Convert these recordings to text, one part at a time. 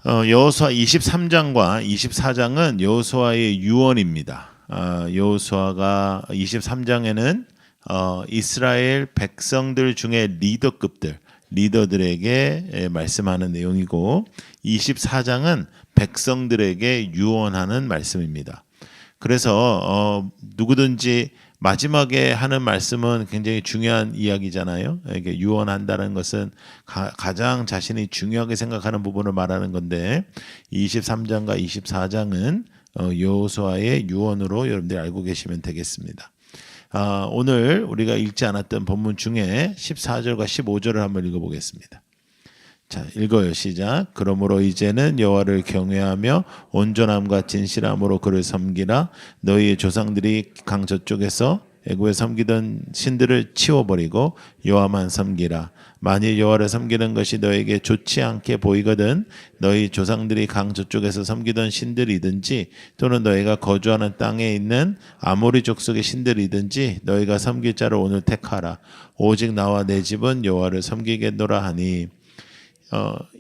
여호수아 23장과 24장은 여호수아의 유언입니다. 여호수아가 23장에는 이스라엘 백성들 중에 리더들에게 말씀하는 내용이고 24장은 백성들에게 유언하는 말씀입니다. 그래서 누구든지 마지막에 하는 말씀은 굉장히 중요한 이야기잖아요. 이게 유언한다는 것은 가장 자신이 중요하게 생각하는 부분을 말하는 건데 23장과 24장은 여호수아의 유언으로 여러분들이 알고 계시면 되겠습니다. 오늘 우리가 읽지 않았던 본문 중에 14절과 15절을 한번 읽어보겠습니다. 자, 읽어요. 시작. 그러므로 이제는 여호와를 경외하며 온전함과 진실함으로 그를 섬기라. 너희의 조상들이 강 저쪽에서 애굽에 섬기던 신들을 치워버리고 여호와만 섬기라. 만일 여호와를 섬기는 것이 너에게 좋지 않게 보이거든 너희 조상들이 강 저쪽에서 섬기던 신들이든지 또는 너희가 거주하는 땅에 있는 아모리 족속의 신들이든지 너희가 섬길 자를 오늘 택하라. 오직 나와 내 집은 여호와를 섬기겠노라 하니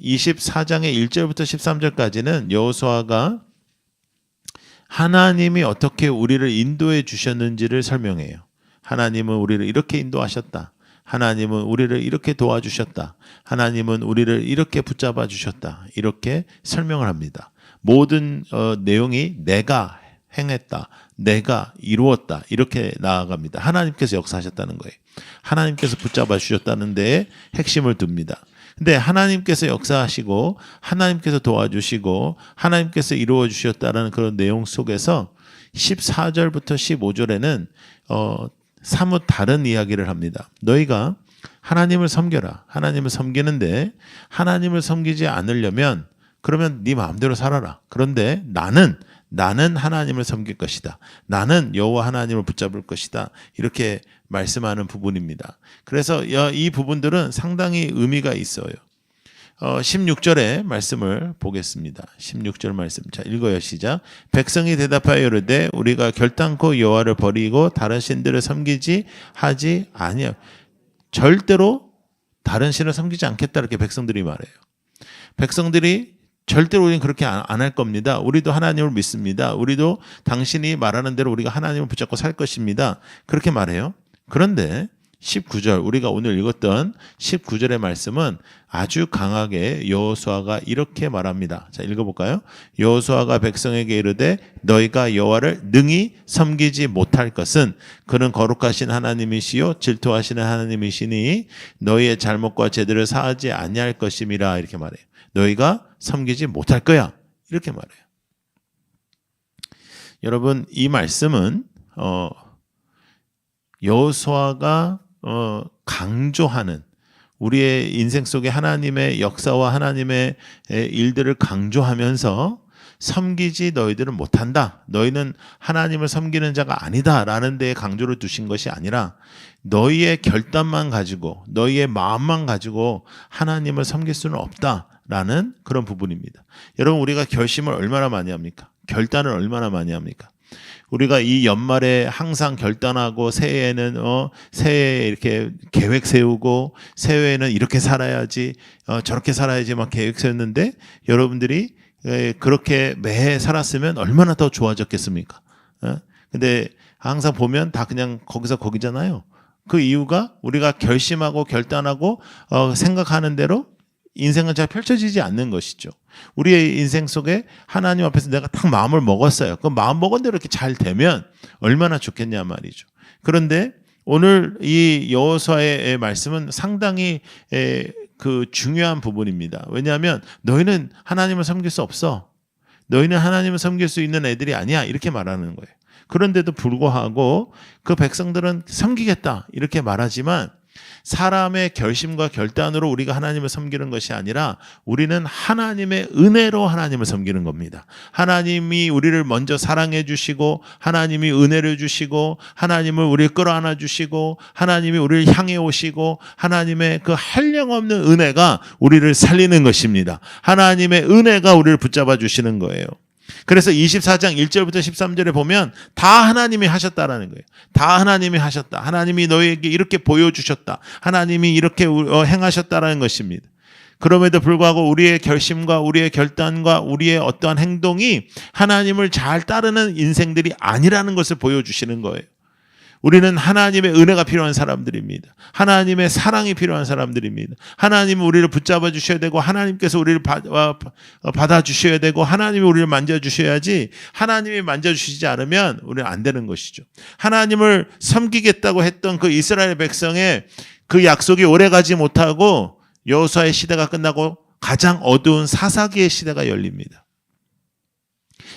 24장의 1절부터 13절까지는 여호수아가 하나님이 어떻게 우리를 인도해 주셨는지를 설명해요. 하나님은 우리를 이렇게 인도하셨다. 하나님은 우리를 이렇게 도와주셨다. 하나님은 우리를 이렇게 붙잡아 주셨다. 이렇게 설명을 합니다. 모든 내용이 내가 행했다. 내가 이루었다. 이렇게 나아갑니다. 하나님께서 역사하셨다는 거예요. 하나님께서 붙잡아 주셨다는 데에 핵심을 둡니다. 근데 하나님께서 역사하시고 하나님께서 도와주시고 하나님께서 이루어 주셨다는 그런 내용 속에서 14절부터 15절에는 사뭇 다른 이야기를 합니다. 너희가 하나님을 섬겨라. 하나님을 섬기는데 하나님을 섬기지 않으려면 그러면 네 마음대로 살아라. 그런데 나는 하나님을 섬길 것이다. 나는 여호와 하나님을 붙잡을 것이다. 이렇게 말씀하는 부분입니다. 그래서 이 부분들은 상당히 의미가 있어요. 16절의 말씀을 보겠습니다. 16절 말씀. 자, 읽어요. 시작. 백성이 대답하여 이르되 우리가 결단코 여호와를 버리고 다른 신들을 섬기지 하지 아니하여. 절대로 다른 신을 섬기지 않겠다. 이렇게 백성들이 말해요. 백성들이 절대로 우리는 그렇게 안 할 겁니다. 우리도 하나님을 믿습니다. 우리도 당신이 말하는 대로 우리가 하나님을 붙잡고 살 것입니다. 그렇게 말해요. 그런데 19절 우리가 오늘 읽었던 19절의 말씀은 아주 강하게 여호수아가 이렇게 말합니다. 자, 읽어볼까요? 여호수아가 백성에게 이르되 너희가 여호와를 능히 섬기지 못할 것은 그는 거룩하신 하나님이시요 질투하시는 하나님이시니 너희의 잘못과 죄들을 사하지 아니할 것임이라. 이렇게 말해요. 너희가 섬기지 못할 거야. 이렇게 말해요. 여러분, 이 말씀은 여호수아가 강조하는 우리의 인생 속에 하나님의 역사와 하나님의 일들을 강조하면서 섬기지 너희들은 못한다. 너희는 하나님을 섬기는 자가 아니다라는 데에 강조를 두신 것이 아니라 너희의 결단만 가지고 너희의 마음만 가지고 하나님을 섬길 수는 없다라는 그런 부분입니다. 여러분, 우리가 결심을 얼마나 많이 합니까? 결단을 얼마나 많이 합니까? 우리가 이 연말에 항상 결단하고 새해에는 새해에 이렇게 계획 세우고 새해에는 이렇게 살아야지 저렇게 살아야지 막 계획 세웠는데 여러분들이 그렇게 매해 살았으면 얼마나 더 좋아졌겠습니까? 근데 항상 보면 다 그냥 거기서 거기잖아요. 그 이유가 우리가 결심하고 결단하고 생각하는 대로 인생은 잘 펼쳐지지 않는 것이죠. 우리의 인생 속에 하나님 앞에서 내가 딱 마음을 먹었어요. 그 마음 먹은 대로 이렇게 잘 되면 얼마나 좋겠냐 말이죠. 그런데 오늘 이 여호수아의 말씀은 상당히 그 중요한 부분입니다. 왜냐하면 너희는 하나님을 섬길 수 없어. 너희는 하나님을 섬길 수 있는 애들이 아니야. 이렇게 말하는 거예요. 그런데도 불구하고 그 백성들은 섬기겠다. 이렇게 말하지만 사람의 결심과 결단으로 우리가 하나님을 섬기는 것이 아니라 우리는 하나님의 은혜로 하나님을 섬기는 겁니다. 하나님이 우리를 먼저 사랑해 주시고 하나님이 은혜를 주시고 하나님을 우리를 끌어안아 주시고 하나님이 우리를 향해 오시고 하나님의 그 한량없는 은혜가 우리를 살리는 것입니다. 하나님의 은혜가 우리를 붙잡아 주시는 거예요. 그래서 24장 1절부터 13절에 보면 다 하나님이 하셨다라는 거예요. 다 하나님이 하셨다. 하나님이 너희에게 이렇게 보여주셨다. 하나님이 이렇게 행하셨다라는 것입니다. 그럼에도 불구하고 우리의 결심과 우리의 결단과 우리의 어떠한 행동이 하나님을 잘 따르는 인생들이 아니라는 것을 보여주시는 거예요. 우리는 하나님의 은혜가 필요한 사람들입니다. 하나님의 사랑이 필요한 사람들입니다. 하나님은 우리를 붙잡아 주셔야 되고 하나님께서 우리를 받아 주셔야 되고 하나님이 우리를 만져 주셔야지, 하나님이 만져 주시지 않으면 우리는 안 되는 것이죠. 하나님을 섬기겠다고 했던 그 이스라엘 백성의 그 약속이 오래가지 못하고 여호수아의 시대가 끝나고 가장 어두운 사사기의 시대가 열립니다.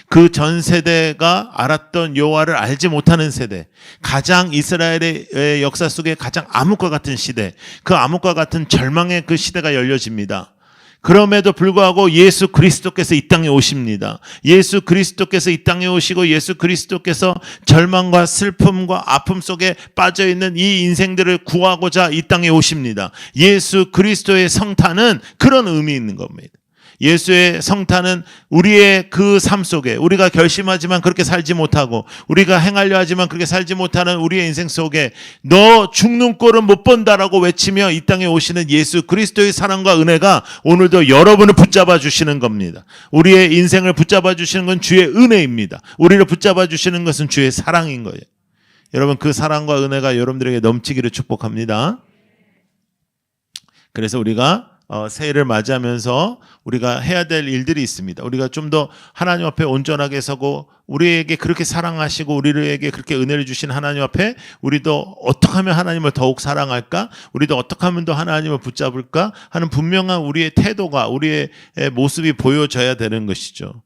그 전 세대가 알았던 여호와를 알지 못하는 세대, 가장 이스라엘의 역사 속에 가장 암흑과 같은 시대, 그 암흑과 같은 절망의 그 시대가 열려집니다. 그럼에도 불구하고 예수 그리스도께서 이 땅에 오십니다. 예수 그리스도께서 이 땅에 오시고 예수 그리스도께서 절망과 슬픔과 아픔 속에 빠져있는 이 인생들을 구하고자 이 땅에 오십니다. 예수 그리스도의 성탄은 그런 의미 있는 겁니다. 예수의 성탄은 우리의 그 삶 속에 우리가 결심하지만 그렇게 살지 못하고 우리가 행하려 하지만 그렇게 살지 못하는 우리의 인생 속에 너 죽는 꼴은 못 본다라고 외치며 이 땅에 오시는 예수 그리스도의 사랑과 은혜가 오늘도 여러분을 붙잡아 주시는 겁니다. 우리의 인생을 붙잡아 주시는 건 주의 은혜입니다. 우리를 붙잡아 주시는 것은 주의 사랑인 거예요. 여러분, 그 사랑과 은혜가 여러분들에게 넘치기를 축복합니다. 그래서 우리가 새해를 맞이하면서 우리가 해야 될 일들이 있습니다. 우리가 좀 더 하나님 앞에 온전하게 서고 우리에게 그렇게 사랑하시고 우리에게 그렇게 은혜를 주신 하나님 앞에 우리도 어떻게 하면 하나님을 더욱 사랑할까? 우리도 어떻게 하면 더 하나님을 붙잡을까? 하는 분명한 우리의 태도가, 우리의 모습이 보여져야 되는 것이죠.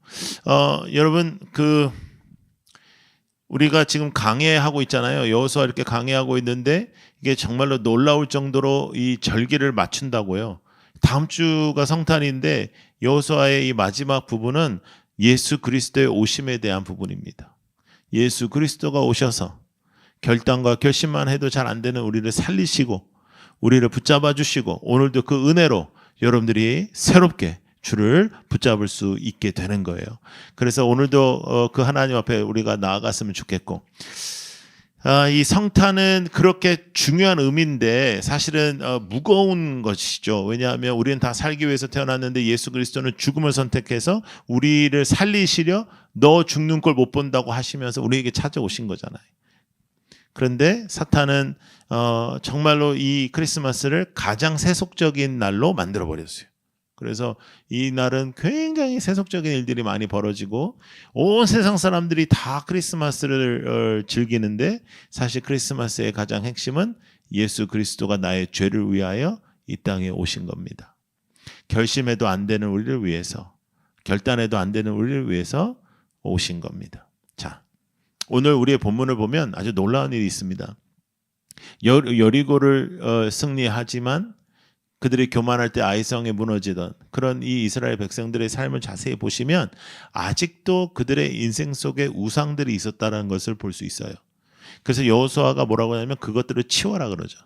여러분, 우리가 지금 강해하고 있잖아요. 여호수아 이렇게 강해하고 있는데 이게 정말로 놀라울 정도로 이 절기를 맞춘다고요. 다음 주가 성탄인데 여호수아의 이 마지막 부분은 예수 그리스도의 오심에 대한 부분입니다. 예수 그리스도가 오셔서 결단과 결심만 해도 잘 안 되는 우리를 살리시고 우리를 붙잡아 주시고 오늘도 그 은혜로 여러분들이 새롭게 주를 붙잡을 수 있게 되는 거예요. 그래서 오늘도 그 하나님 앞에 우리가 나아갔으면 좋겠고, 이 성탄은 그렇게 중요한 의미인데 사실은 무거운 것이죠. 왜냐하면 우리는 다 살기 위해서 태어났는데 예수 그리스도는 죽음을 선택해서 우리를 살리시려 너 죽는 걸 못 본다고 하시면서 우리에게 찾아오신 거잖아요. 그런데 사탄은 정말로 이 크리스마스를 가장 세속적인 날로 만들어버렸어요. 그래서 이 날은 굉장히 세속적인 일들이 많이 벌어지고 온 세상 사람들이 다 크리스마스를 즐기는데 사실 크리스마스의 가장 핵심은 예수 그리스도가 나의 죄를 위하여 이 땅에 오신 겁니다. 결심해도 안 되는 우리를 위해서, 결단해도 안 되는 우리를 위해서 오신 겁니다. 자, 오늘 우리의 본문을 보면 아주 놀라운 일이 있습니다. 여리고를 승리하지만 그들이 교만할 때 아이성에 무너지던 그런 이 이스라엘 백성들의 삶을 자세히 보시면 아직도 그들의 인생 속에 우상들이 있었다는 것을 볼 수 있어요. 그래서 여호수아가 뭐라고 하냐면 그것들을 치워라 그러죠.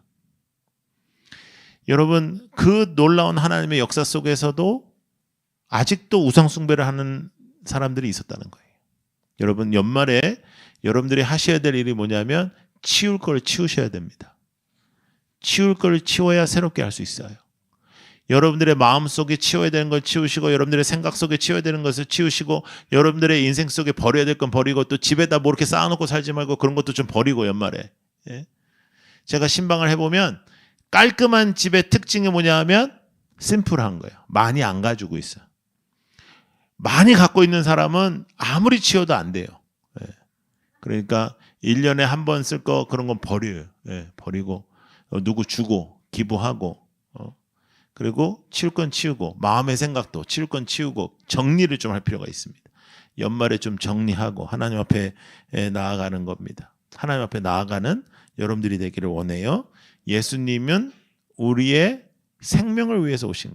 여러분, 그 놀라운 하나님의 역사 속에서도 아직도 우상 숭배를 하는 사람들이 있었다는 거예요. 여러분, 연말에 여러분들이 하셔야 될 일이 뭐냐면 치울 걸 치우셔야 됩니다. 치울 걸 치워야 새롭게 할 수 있어요. 여러분들의 마음 속에 치워야 되는 걸 치우시고 여러분들의 생각 속에 치워야 되는 것을 치우시고 여러분들의 인생 속에 버려야 될 건 버리고 또 집에다 뭐 이렇게 쌓아놓고 살지 말고 그런 것도 좀 버리고 연말에. 제가 신방을 해보면 깔끔한 집의 특징이 뭐냐 하면 심플한 거예요. 많이 안 가지고 있어요. 많이 갖고 있는 사람은 아무리 치워도 안 돼요. 그러니까 1년에 한 번 쓸 거 그런 건 버려요. 버리고 누구 주고 기부하고 그리고 치울 건 치우고 마음의 생각도 치울 건 치우고 정리를 좀 할 필요가 있습니다. 연말에 좀 정리하고 하나님 앞에 나아가는 겁니다. 하나님 앞에 나아가는 여러분들이 되기를 원해요. 예수님은 우리의 생명을 위해서 오신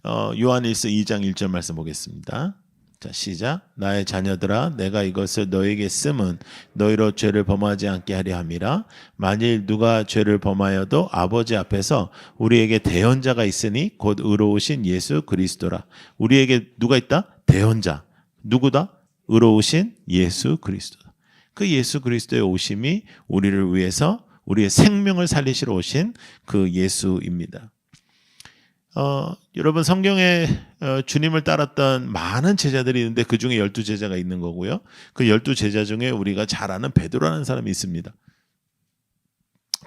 거예요. 요한일서 2장 1절 말씀 보겠습니다. 자, 시작. 나의 자녀들아, 내가 이것을 너에게 쓰면 너희로 죄를 범하지 않게 하려 함이라. 만일 누가 죄를 범하여도 아버지 앞에서 우리에게 대언자가 있으니 곧 의로우신 예수 그리스도라. 우리에게 누가 있다? 대언자. 누구다? 의로우신 예수 그리스도다. 그 예수 그리스도의 오심이 우리를 위해서 우리의 생명을 살리시러 오신 그 예수입니다. 여러분 성경에 주님을 따랐던 많은 제자들이 있는데 그 중에 12제자가 있는 거고요. 그 12제자 중에 우리가 잘 아는 베드로라는 사람이 있습니다.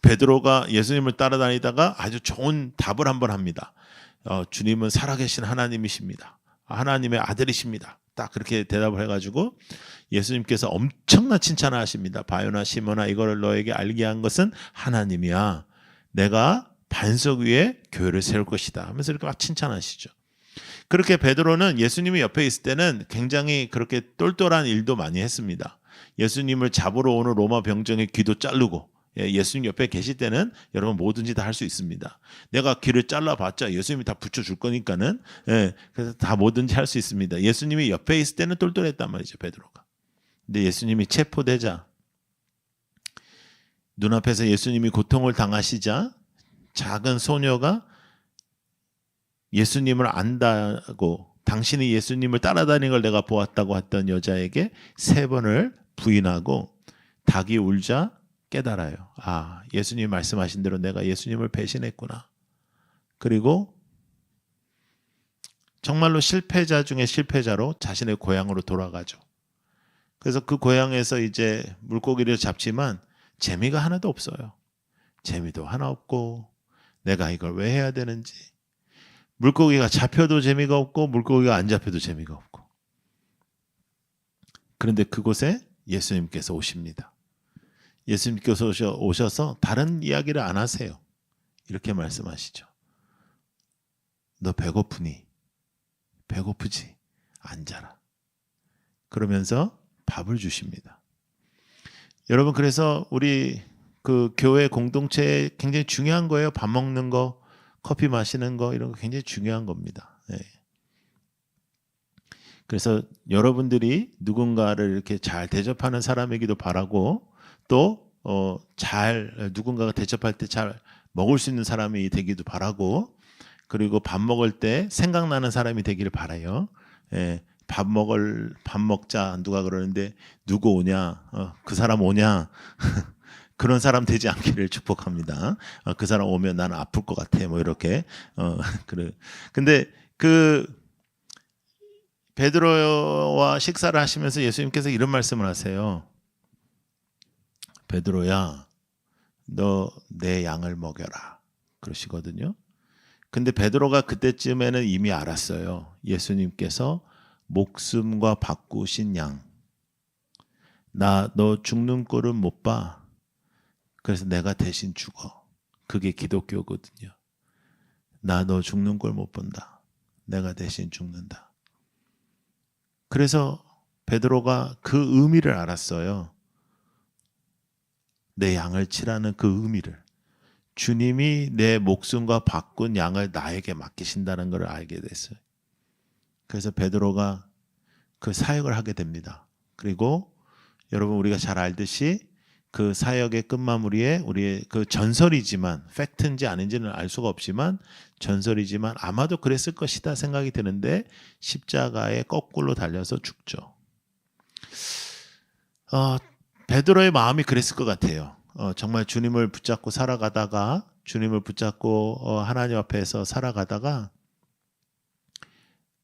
베드로가 예수님을 따라다니다가 아주 좋은 답을 한번 합니다. 주님은 살아계신 하나님이십니다. 하나님의 아들이십니다. 딱 그렇게 대답을 해가지고 예수님께서 엄청난 칭찬을 하십니다. 바요나 시몬아, 이거를 너에게 알게 한 것은 하나님이야. 내가 반석 위에 교회를 세울 것이다 하면서 이렇게 막 칭찬하시죠. 그렇게 베드로는 예수님이 옆에 있을 때는 굉장히 그렇게 똘똘한 일도 많이 했습니다. 예수님을 잡으러 오는 로마 병정의 귀도 자르고, 예수님 옆에 계실 때는 여러분 뭐든지 다 할 수 있습니다. 내가 귀를 잘라봤자 예수님이 다 붙여줄 거니까는, 그래서 다 뭐든지 할 수 있습니다. 예수님이 옆에 있을 때는 똘똘했단 말이죠, 베드로가. 근데 예수님이 체포되자, 눈앞에서 예수님이 고통을 당하시자 작은 소녀가 예수님을 안다고, 당신이 예수님을 따라다니는 걸 내가 보았다고 했던 여자에게 3번을 부인하고 닭이 울자 깨달아요. 아, 예수님 말씀하신 대로 내가 예수님을 배신했구나. 그리고 정말로 실패자 중에 실패자로 자신의 고향으로 돌아가죠. 그래서 그 고향에서 이제 물고기를 잡지만 재미가 하나도 없어요. 재미도 하나 없고 내가 이걸 왜 해야 되는지, 물고기가 잡혀도 재미가 없고 물고기가 안 잡혀도 재미가 없고. 그런데 그곳에 예수님께서 오십니다. 예수님께서 오셔서 다른 이야기를 안 하세요. 이렇게 말씀하시죠. 너 배고프니? 배고프지? 앉아라. 그러면서 밥을 주십니다. 여러분, 그래서 우리 그 교회 공동체에 굉장히 중요한 거예요. 밥 먹는 거, 커피 마시는 거, 이런 거 굉장히 중요한 겁니다. 네. 그래서 여러분들이 누군가를 이렇게 잘 대접하는 사람이기도 바라고, 또 잘 누군가가 대접할 때 잘 먹을 수 있는 사람이 되기도 바라고, 그리고 밥 먹을 때 생각나는 사람이 되기를 바라요. 예, 밥 먹자 누가 그러는데 누구 오냐, 그 사람 오냐 그런 사람 되지 않기를 축복합니다. 그 사람 오면 나는 아플 것 같아, 뭐 이렇게. 그래. 근데 그 베드로와 식사를 하시면서 예수님께서 이런 말씀을 하세요. 베드로야, 너 내 양을 먹여라, 그러시거든요. 근데 베드로가 그때쯤에는 이미 알았어요. 예수님께서 목숨과 바꾸신 양, 나 너 죽는 꼴은 못 봐. 그래서 내가 대신 죽어. 그게 기독교거든요. 나 너 죽는 꼴 못 본다. 내가 대신 죽는다. 그래서 베드로가 그 의미를 알았어요. 내 양을 치라는 그 의미를. 주님이 내 목숨과 바꾼 양을 나에게 맡기신다는 걸 알게 됐어요. 그래서 베드로가 그 사역을 하게 됩니다. 그리고 여러분, 우리가 잘 알듯이 그 사역의 끝마무리에 우리의 그 전설이지만, 팩트인지 아닌지는 알 수가 없지만 전설이지만 아마도 그랬을 것이다 생각이 드는데, 십자가에 거꾸로 달려서 죽죠. 베드로의 마음이 그랬을 것 같아요. 정말 주님을 붙잡고 살아가다가, 주님을 붙잡고 하나님 앞에서 살아가다가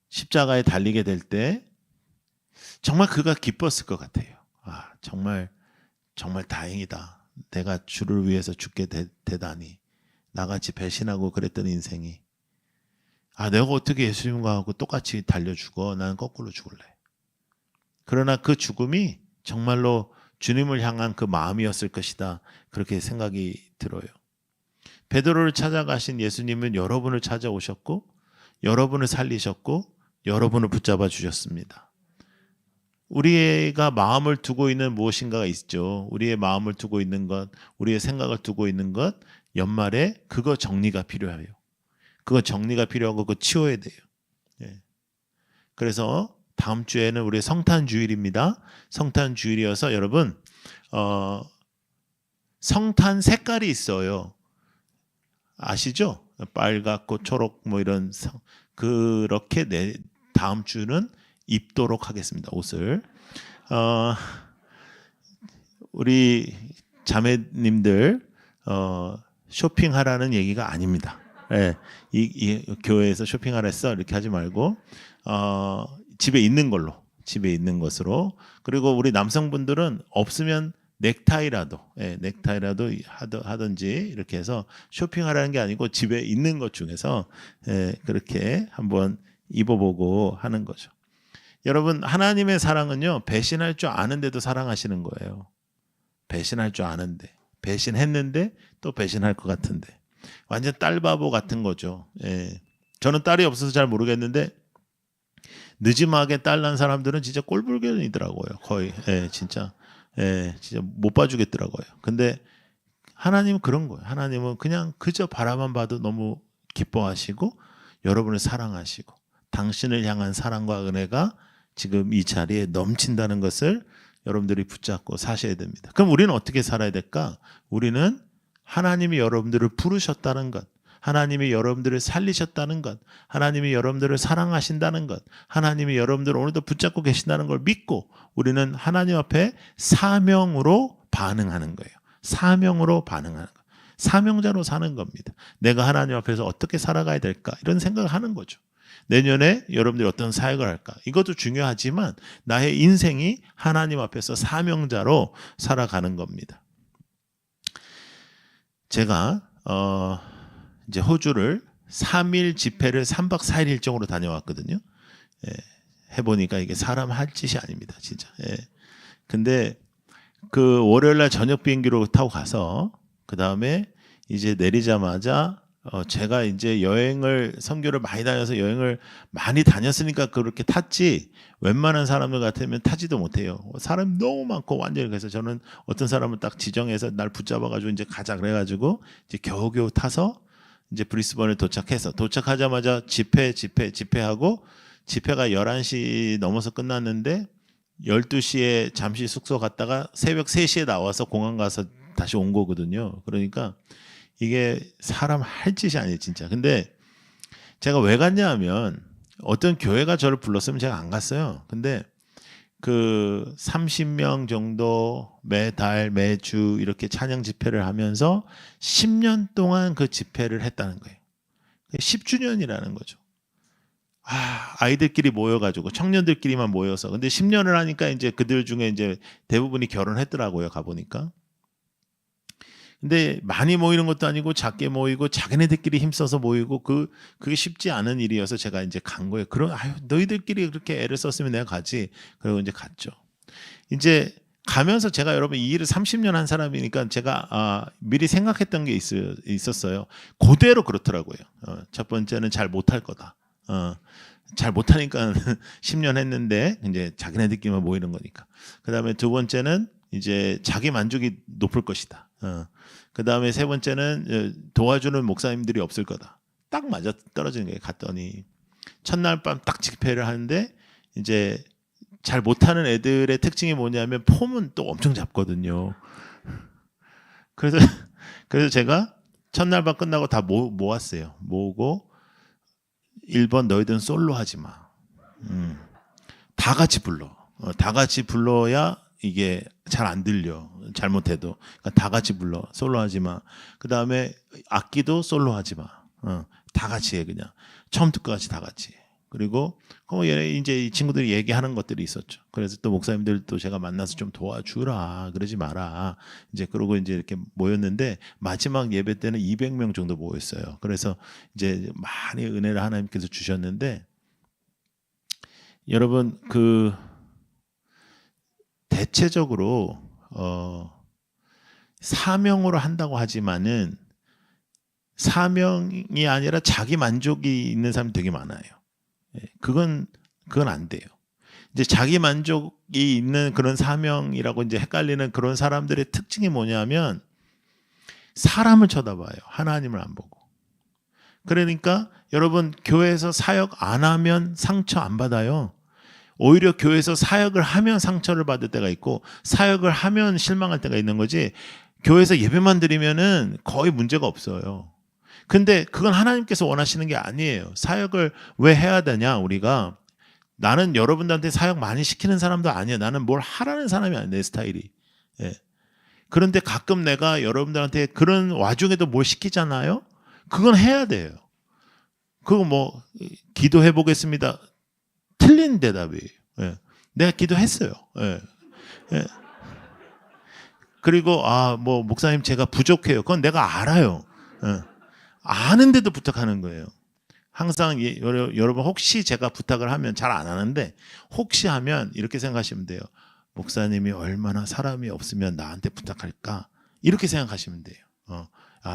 십자가에 달리게 될 때 정말 그가 기뻤을 것 같아요. 아, 정말 다행이다. 내가 주를 위해서 죽게 되다니. 나같이 배신하고 그랬던 인생이, 내가 어떻게 예수님과 하고 똑같이 달려 죽어. 나는 거꾸로 죽을래. 그러나 그 죽음이 정말로 주님을 향한 그 마음이었을 것이다, 그렇게 생각이 들어요. 베드로를 찾아가신 예수님은 여러분을 찾아오셨고, 여러분을 살리셨고, 여러분을 붙잡아 주셨습니다. 우리가 마음을 두고 있는 무엇인가가 있죠. 우리의 마음을 두고 있는 것, 우리의 생각을 두고 있는 것, 연말에 그거 정리가 필요해요. 그거 정리가 필요하고 그거 치워야 돼요. 그래서 다음 주에는 우리 성탄 주일입니다. 성탄 주일이어서 여러분, 성탄 색깔이 있어요. 아시죠? 빨갛고 초록 뭐 이런, 그렇게 다음 주는 입도록 하겠습니다. 옷을. 우리 자매님들 쇼핑하라는 얘기가 아닙니다. 예, 이 교회에서 쇼핑하라 했어 이렇게 하지 말고 집에 있는 걸로, 집에 있는 것으로. 그리고 우리 남성분들은 없으면 넥타이라도, 예, 넥타이라도 하든지 이렇게 해서 쇼핑하라는 게 아니고 집에 있는 것 중에서 예, 그렇게 한번 입어보고 하는 거죠. 여러분, 하나님의 사랑은요, 배신할 줄 아는데도 사랑하시는 거예요. 배신할 줄 아는데, 배신했는데 또 배신할 것 같은데, 완전 딸바보 같은 거죠. 예. 저는 딸이 없어서 잘 모르겠는데 늦지막에 딸 난 사람들은 진짜 꼴불견이더라고요. 거의. 예, 진짜. 예, 진짜 못 봐주겠더라고요. 근데 하나님은 그런 거예요. 하나님은 그냥 그저 바라만 봐도 너무 기뻐하시고 여러분을 사랑하시고 당신을 향한 사랑과 은혜가 지금 이 자리에 넘친다는 것을 여러분들이 붙잡고 사셔야 됩니다. 그럼 우리는 어떻게 살아야 될까? 우리는 하나님이 여러분들을 부르셨다는 것, 하나님이 여러분들을 살리셨다는 것, 하나님이 여러분들을 사랑하신다는 것, 하나님이 여러분들을 오늘도 붙잡고 계신다는 걸 믿고 우리는 하나님 앞에 사명으로 반응하는 거예요. 사명으로 반응하는 거. 사명자로 사는 겁니다. 내가 하나님 앞에서 어떻게 살아가야 될까? 이런 생각을 하는 거죠. 내년에 여러분들이 어떤 사역을 할까? 이것도 중요하지만 나의 인생이 하나님 앞에서 사명자로 살아가는 겁니다. 제가 이제 호주를 3일 집회를 3박 4일 일정으로 다녀왔거든요. 예, 해보니까 이게 사람 할 짓이 아닙니다, 진짜. 예. 근데 그 월요일날 저녁 비행기로 타고 가서 그 다음에 이제 내리자마자 제가 이제 선교를 많이 다녀서 여행을 많이 다녔으니까 그렇게 탔지 웬만한 사람들 같으면 타지도 못해요. 사람이 너무 많고 완전히. 그래서 저는 어떤 사람을 딱 지정해서 날 붙잡아가지고 이제 가자 그래가지고 이제 겨우겨우 타서 이제 브리스번에 도착해서 도착하자마자 집회하고 집회가 11시 넘어서 끝났는데 12시에 잠시 숙소 갔다가 새벽 3시에 나와서 공항 가서 다시 온 거거든요. 그러니까 이게 사람 할 짓이 아니에요, 진짜. 근데 제가 왜 갔냐 하면 어떤 교회가 저를 불렀으면 제가 안 갔어요. 근데 그 30명 정도 매달 매주 이렇게 찬양 집회를 하면서 10년 동안 그 집회를 했다는 거예요. 10주년이라는 거죠. 아이들끼리 모여가지고 청년들끼리만 모여서. 근데 10년을 하니까 이제 그들 중에 이제 대부분이 결혼했더라고요, 가보니까. 근데 많이 모이는 것도 아니고 작게 모이고 자기네들끼리 힘써서 모이고 그게 쉽지 않은 일이어서 제가 이제 간 거예요. 너희들끼리 그렇게 애를 썼으면 내가 가지. 그리고 이제 갔죠. 이제 가면서 제가 여러분 이 일을 30년 한 사람이니까 제가 미리 생각했던 게 있었어요. 그대로 그렇더라고요. 첫 번째는 잘 못할 거다. 잘 못하니까 10년 했는데 이제 자기네들끼리만 모이는 거니까. 그 다음에 두 번째는 이제 자기 만족이 높을 것이다. 그 다음에 세 번째는 도와주는 목사님들이 없을 거다. 딱 맞아 떨어지는 거예요. 갔더니 첫날 밤 딱 집회를 하는데 이제 잘 못하는 애들의 특징이 뭐냐면 폼은 또 엄청 잡거든요. 그래서 제가 첫날 밤 끝나고 다 모았어요. 모으고 1번 너희들은 솔로 하지 마. 다 같이 불러. 다 같이 불러야 이게 잘 안 들려. 잘못해도. 그러니까 다 같이 불러. 솔로 하지 마. 그 다음에 악기도 솔로 하지 마. 다 같이 해 그냥. 처음부터 끝까지 다 같이. 그리고 이제 이 친구들이 얘기하는 것들이 있었죠. 그래서 또 목사님들도 제가 만나서 좀 도와주라. 그러지 마라. 이제 그러고 이제 이렇게 모였는데 마지막 예배 때는 200명 정도 모였어요. 그래서 이제 많이 은혜를 하나님께서 주셨는데 여러분 대체적으로 사명으로 한다고 하지만은 사명이 아니라 자기 만족이 있는 사람이 되게 많아요. 그건 안 돼요. 이제 자기 만족이 있는 그런 사명이라고 이제 헷갈리는 그런 사람들의 특징이 뭐냐면 사람을 쳐다봐요. 하나님을 안 보고. 그러니까 여러분 교회에서 사역 안 하면 상처 안 받아요. 오히려 교회에서 사역을 하면 상처를 받을 때가 있고 사역을 하면 실망할 때가 있는 거지. 교회에서 예배만 드리면은 거의 문제가 없어요. 근데 그건 하나님께서 원하시는 게 아니에요. 사역을 왜 해야 되냐 우리가. 나는 여러분들한테 사역 많이 시키는 사람도 아니에요. 나는 뭘 하라는 사람이 아니에요. 내 스타일이. 예. 그런데 가끔 내가 여러분들한테 그런 와중에도 뭘 시키잖아요. 그건 해야 돼요. 그거 뭐 기도해 보겠습니다. 틀린 대답이에요. 예. 내가 기도했어요. 예. 예. 그리고 뭐 목사님 제가 부족해요. 그건 내가 알아요. 예. 아는데도 부탁하는 거예요. 항상 여러분 혹시 제가 부탁을 하면 잘 안 하는데 혹시 하면 이렇게 생각하시면 돼요. 목사님이 얼마나 사람이 없으면 나한테 부탁할까? 이렇게 생각하시면 돼요.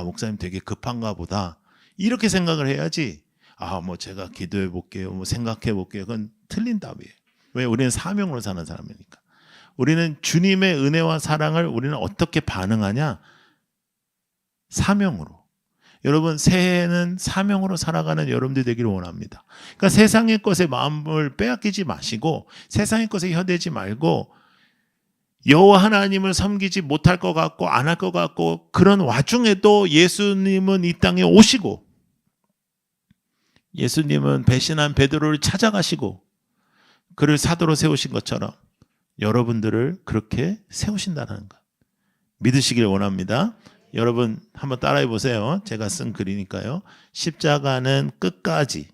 목사님 되게 급한가 보다. 이렇게 생각을 해야지. 뭐 제가 기도해 볼게요. 뭐 생각해 볼게요. 그건 틀린 답이에요. 왜? 우리는 사명으로 사는 사람이니까. 우리는 주님의 은혜와 사랑을 우리는 어떻게 반응하냐? 사명으로. 여러분 새해에는 사명으로 살아가는 여러분들이 되기를 원합니다. 그러니까 세상의 것에 마음을 빼앗기지 마시고 세상의 것에 혀대지 말고 여호와 하나님을 섬기지 못할 것 같고 안 할 것 같고 그런 와중에도 예수님은 이 땅에 오시고 예수님은 배신한 베드로를 찾아가시고 그를 사도로 세우신 것처럼 여러분들을 그렇게 세우신다는 것 믿으시길 원합니다. 여러분 한번 따라해 보세요. 제가 쓴 글이니까요. 십자가는 끝까지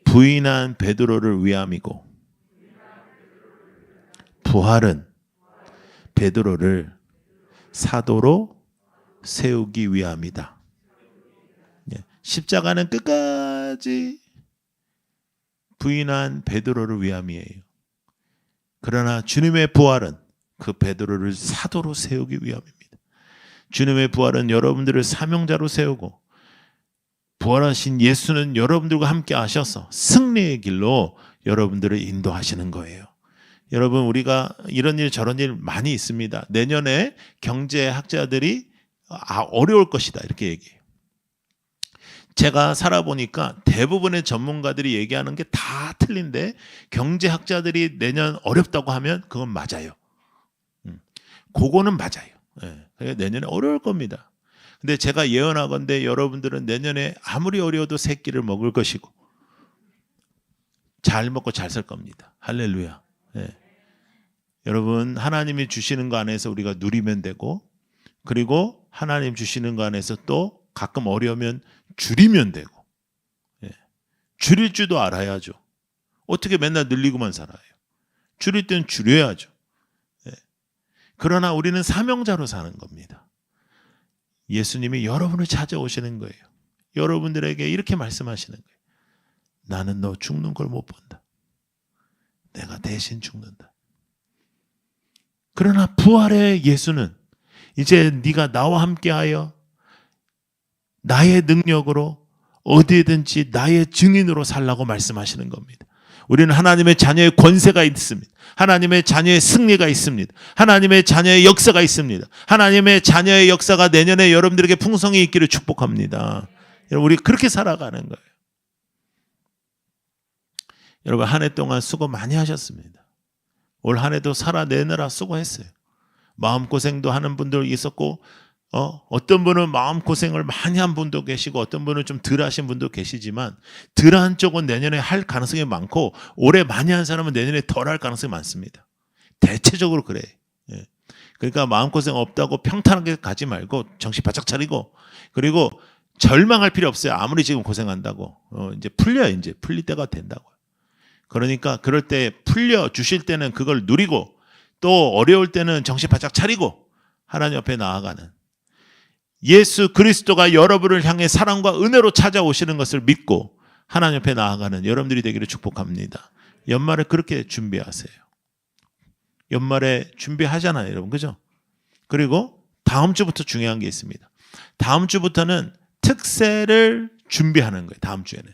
부인한 베드로를 위함이고 부활은 베드로를 사도로 세우기 위함이다. 십자가는 끝까지 부인한 베드로를 위함이에요. 그러나 주님의 부활은 그 베드로를 사도로 세우기 위함입니다. 주님의 부활은 여러분들을 사명자로 세우고 부활하신 예수는 여러분들과 함께 하셔서 승리의 길로 여러분들을 인도하시는 거예요. 여러분 우리가 이런 일 저런 일 많이 있습니다. 내년에 경제학자들이 어려울 것이다 이렇게 얘기해요. 제가 살아보니까 대부분의 전문가들이 얘기하는 게 다 틀린데 경제학자들이 내년 어렵다고 하면 그건 맞아요. 그거는 맞아요. 네. 내년에 어려울 겁니다. 근데 제가 예언하건대 여러분들은 내년에 아무리 어려워도 새 끼를 먹을 것이고 잘 먹고 잘 살 겁니다. 할렐루야. 네. 여러분 하나님이 주시는 거 안에서 우리가 누리면 되고 그리고 하나님 주시는 거 안에서 또 가끔 어려우면 줄이면 되고 줄일 줄도 알아야죠. 어떻게 맨날 늘리고만 살아요. 줄일 때는 줄여야죠. 그러나 우리는 사명자로 사는 겁니다. 예수님이 여러분을 찾아오시는 거예요. 여러분들에게 이렇게 말씀하시는 거예요. 나는 너 죽는 걸 못 본다. 내가 대신 죽는다. 그러나 부활의 예수는 이제 네가 나와 함께하여 나의 능력으로 어디에든지 나의 증인으로 살라고 말씀하시는 겁니다. 우리는 하나님의 자녀의 권세가 있습니다. 하나님의 자녀의 승리가 있습니다. 하나님의 자녀의 역사가 있습니다. 하나님의 자녀의 역사가 내년에 여러분들에게 풍성히 있기를 축복합니다. 여러분 우리 그렇게 살아가는 거예요. 여러분 한 해 동안 수고 많이 하셨습니다. 올 한 해도 살아내느라 수고했어요. 마음고생도 하는 분들 있었고 어떤 분은 마음고생을 많이 한 분도 계시고 어떤 분은 좀 덜 하신 분도 계시지만 덜 한 쪽은 내년에 할 가능성이 많고 올해 많이 한 사람은 내년에 덜 할 가능성이 많습니다. 대체적으로 그래. 그러니까 마음고생 없다고 평탄하게 가지 말고 정신 바짝 차리고 그리고 절망할 필요 없어요. 아무리 지금 고생한다고. 이제 풀려요. 이제 풀릴 때가 된다고요. 그러니까 그럴 때 풀려 주실 때는 그걸 누리고 또 어려울 때는 정신 바짝 차리고 하나님 앞에 나아가는 예수 그리스도가 여러분을 향해 사랑과 은혜로 찾아오시는 것을 믿고 하나님 앞에 나아가는 여러분들이 되기를 축복합니다. 연말에 그렇게 준비하세요. 연말에 준비하잖아요, 여러분. 그죠? 그리고 다음 주부터 중요한 게 있습니다. 다음 주부터는 특세를 준비하는 거예요. 다음 주에는.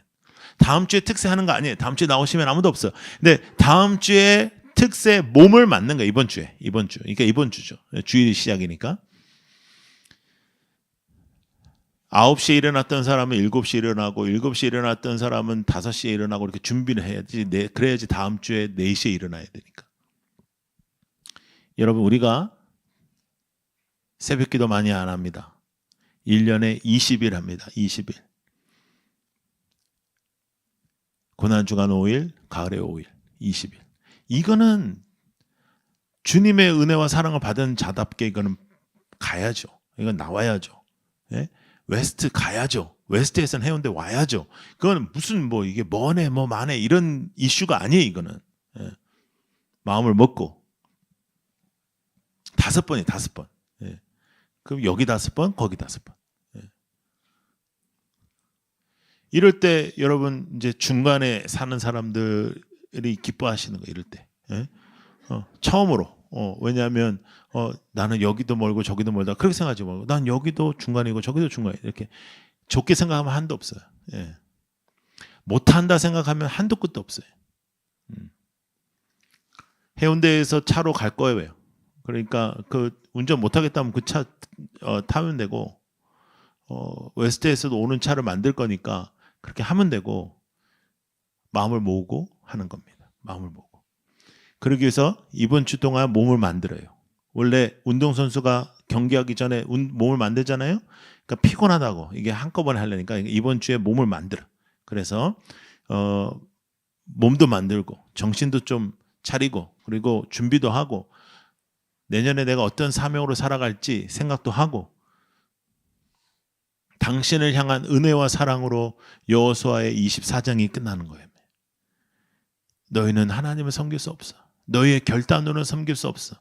다음 주에 특세 하는 거 아니에요. 다음 주에 나오시면 아무도 없어요. 근데 다음 주에 특세 몸을 맞는 거예요. 이번 주에. 이번 주. 그러니까 이번 주죠. 주일이 시작이니까. 9시에 일어났던 사람은 7시에 일어나고 7시에 일어났던 사람은 5시에 일어나고 이렇게 준비를 해야지. 그래야지 다음 주에 4시에 일어나야 되니까. 여러분 우리가 새벽기도 많이 안 합니다. 1년에 20일 합니다. 20일. 고난주간 5일, 가을에 5일, 20일. 이거는 주님의 은혜와 사랑을 받은 자답게 이거는 가야죠. 이건 나와야죠. 예? 웨스트 가야죠. 웨스트에서는 해운대 와야죠. 그건 무슨 뭐 이게 뭐네 뭐 마네 이런 이슈가 아니에요. 이거는 예. 마음을 먹고 5번이 5번. 예. 그럼 여기 5번, 거기 5번. 예. 이럴 때 여러분 이제 중간에 사는 사람들이 기뻐하시는 거예요. 이럴 때 예. 처음으로 왜냐하면 나는 여기도 멀고 저기도 멀다 그렇게 생각하지 말고 난 여기도 중간이고 저기도 중간이고 이렇게 좋게 생각하면 한도 없어요. 예. 못한다 생각하면 한도 끝도 없어요. 해운대에서 차로 갈 거예요. 그러니까 그 운전 못하겠다면 그 차 타면 되고 웨스트에서도 오는 차를 만들 거니까 그렇게 하면 되고 마음을 모으고 하는 겁니다. 마음을 모으고. 그러기 위해서 이번 주 동안 몸을 만들어요. 원래 운동선수가 경기하기 전에 몸을 만들잖아요. 그러니까 피곤하다고 이게 한꺼번에 하려니까 이번 주에 몸을 만들어. 그래서 몸도 만들고 정신도 좀 차리고 그리고 준비도 하고 내년에 내가 어떤 사명으로 살아갈지 생각도 하고 당신을 향한 은혜와 사랑으로 여호수아의 24장이 끝나는 거예요. 너희는 하나님을 섬길 수 없어. 너희의 결단으로는 섬길 수 없어.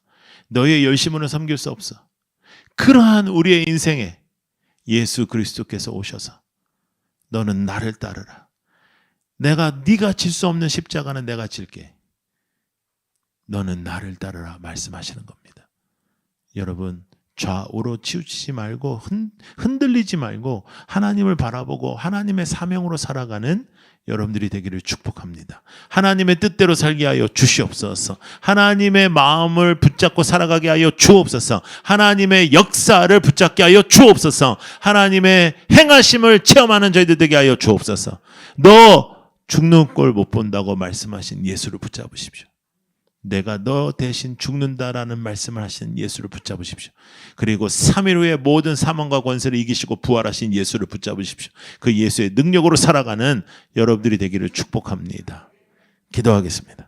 너희의 열심으로는 섬길 수 없어. 그러한 우리의 인생에 예수 그리스도께서 오셔서 너는 나를 따르라. 네가 질 수 없는 십자가는 내가 질게. 너는 나를 따르라 말씀하시는 겁니다. 여러분 좌우로 치우치지 말고 흔들리지 말고 하나님을 바라보고 하나님의 사명으로 살아가는 여러분들이 되기를 축복합니다. 하나님의 뜻대로 살게 하여 주시옵소서. 하나님의 마음을 붙잡고 살아가게 하여 주옵소서. 하나님의 역사를 붙잡게 하여 주옵소서. 하나님의 행하심을 체험하는 저희들 되게 하여 주옵소서. 너 죽는 꼴 못 본다고 말씀하신 예수를 붙잡으십시오. 내가 너 대신 죽는다라는 말씀을 하신 예수를 붙잡으십시오. 그리고 3일 후에 모든 사망과 권세를 이기시고 부활하신 예수를 붙잡으십시오. 그 예수의 능력으로 살아가는 여러분들이 되기를 축복합니다. 기도하겠습니다.